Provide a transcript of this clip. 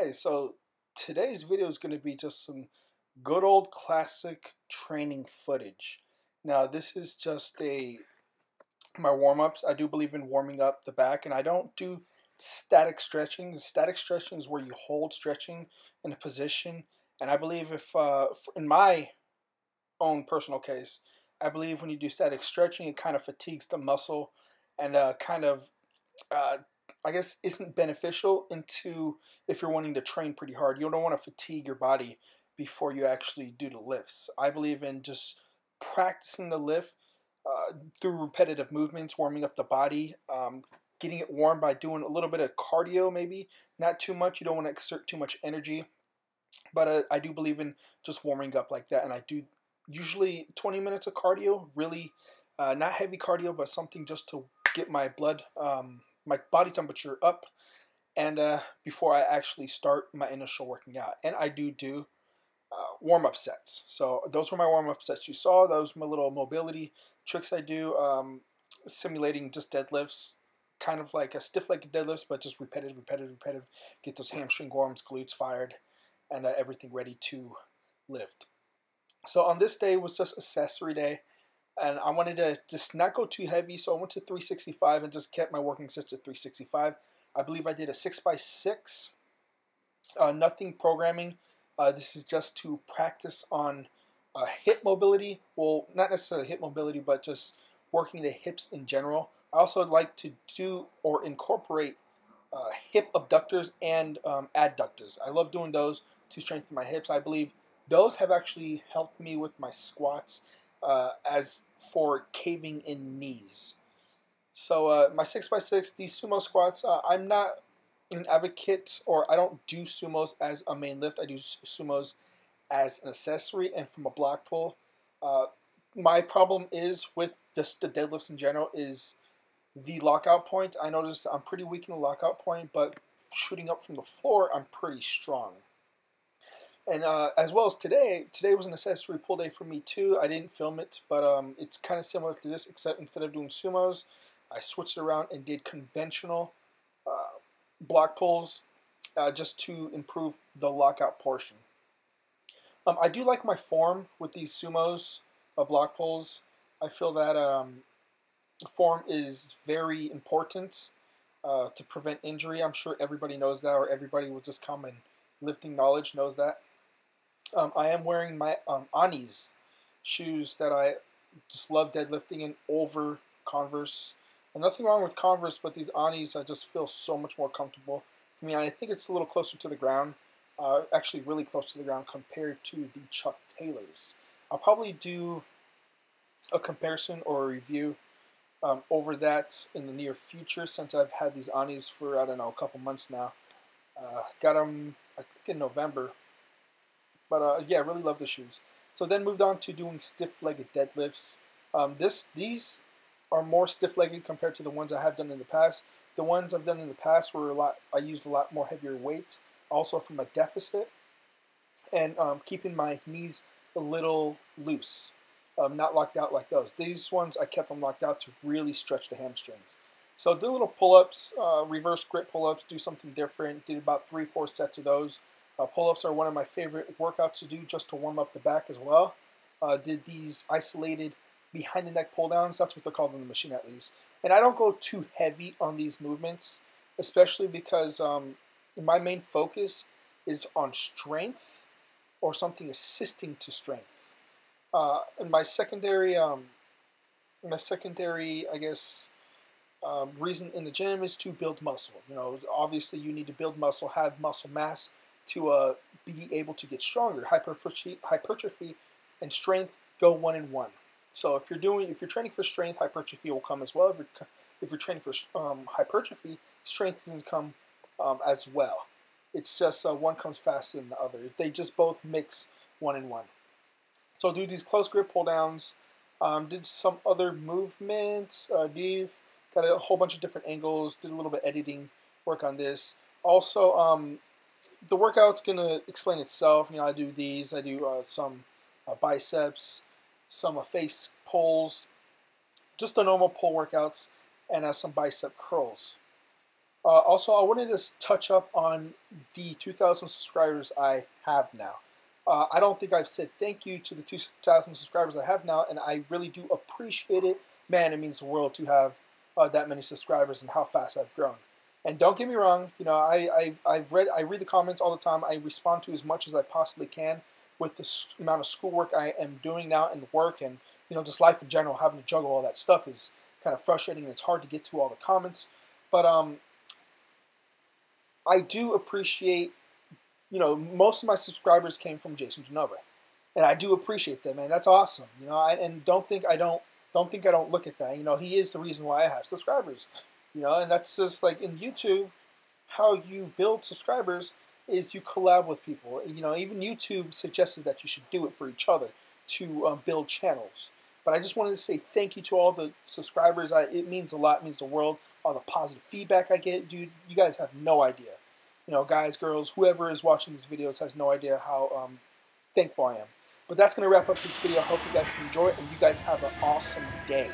Okay, so today's video is going to be just some good old classic training footage. Now, this is just my warm-ups. I do believe in warming up the back, and I don't do static stretching. Static stretching is where you hold stretching in a position, and I believe in my own personal case, I believe when you do static stretching, it kind of fatigues the muscle and uh, I guess isn't beneficial into if you're wanting to train pretty hard. You don't want to fatigue your body before you actually do the lifts. I believe in just practicing the lift through repetitive movements, warming up the body, getting it warm by doing a little bit of cardio, maybe not too much. You don't want to exert too much energy, but I do believe in just warming up like that, and I do usually 20 minutes of cardio, really not heavy cardio, but something just to get my my body temperature up, and before I actually start my initial working out. And I do warm-up sets. So those were my warm-up sets you saw. Those were my little mobility tricks I do, simulating just deadlifts, kind of like a stiff leg deadlifts, but just repetitive. Get those hamstring arms, glutes fired, and everything ready to lift. So on this day was just accessory day, and I wanted to just not go too heavy, so I went to 365 and just kept my working sets at 365. I believe I did a 6x6, nothing programming. This is just to practice on hip mobility. Well, not necessarily hip mobility, but just working the hips in general. I also like to do or incorporate hip abductors and adductors. I love doing those to strengthen my hips. I believe those have actually helped me with my squats as for caving in knees. So my 6x6, these sumo squats, I'm not an advocate, or I don't do sumos as a main lift. I do sumos as an accessory and from a block pull. My problem is with just the deadlifts in general is the lockout point. I noticed I'm pretty weak in the lockout point, but shooting up from the floor, I'm pretty strong. And as well as today was an accessory pull day for me too. I didn't film it, but it's kind of similar to this, except instead of doing sumos, I switched it around and did conventional block pulls just to improve the lockout portion. I do like my form with these sumos block pulls. I feel that form is very important to prevent injury. I'm sure everybody knows that, or everybody with just common lifting knowledge knows that. I am wearing my Ani's shoes that I just love deadlifting in over Converse. And nothing wrong with Converse, but these Ani's I just feel so much more comfortable. I mean, I think it's a little closer to the ground, actually really close to the ground compared to the Chuck Taylors. I'll probably do a comparison or a review over that in the near future, since I've had these Ani's for, I don't know, a couple months now. Got them, I think, in November. But yeah, really love the shoes. So then moved on to doing stiff-legged deadlifts. These are more stiff-legged compared to the ones I have done in the past. The ones I've done in the past were I used a lot more heavier weight, also from a deficit, and keeping my knees a little loose, not locked out like those. These ones I kept them locked out to really stretch the hamstrings. So did little pull-ups, reverse grip pull-ups, do something different. Did about 3-4 sets of those. Pull-ups are one of my favorite workouts to do just to warm up the back as well. Did these isolated behind the neck pull-downs. That's what they're called in the machine, at least. And I don't go too heavy on these movements, especially because my main focus is on strength or something assisting to strength. And my secondary, I guess, reason in the gym is to build muscle. You know, obviously you need to build muscle, have muscle mass to be able to get stronger. Hypertrophy and strength go one in one. So if you're training for strength, hypertrophy will come as well. If you're training for hypertrophy, strength doesn't come as well. It's just one comes faster than the other. They just both mix one in one. So do these close grip pull downs. Did some other movements. These got a whole bunch of different angles. Did a little bit editing work on this. Also, the workout's gonna explain itself. You know, I do these. I do some biceps, some face pulls, just the normal pull workouts, and some bicep curls. Also, I wanted to touch up on the 2,000 subscribers I have now. I don't think I've said thank you to the 2,000 subscribers I have now, and I really do appreciate it. Man, it means the world to have that many subscribers and how fast I've grown. And don't get me wrong, you know, I read the comments all the time. I respond to as much as I possibly can with the amount of schoolwork I am doing now and work and just life in general. Having to juggle all that stuff is kind of frustrating, and it's hard to get to all the comments. But I do appreciate, most of my subscribers came from Jason Genova, and I do appreciate them, and that's awesome. And don't think I don't look at that. He is the reason why I have subscribers. And that's just like in YouTube, how you build subscribers is you collab with people. Even YouTube suggests that you should do it for each other to build channels. But I just wanted to say thank you to all the subscribers. It means a lot. It means the world. All the positive feedback I get, dude. You guys have no idea. Guys, girls, whoever is watching these videos has no idea how thankful I am. But that's going to wrap up this video. I hope you guys enjoy it, and you guys have an awesome day.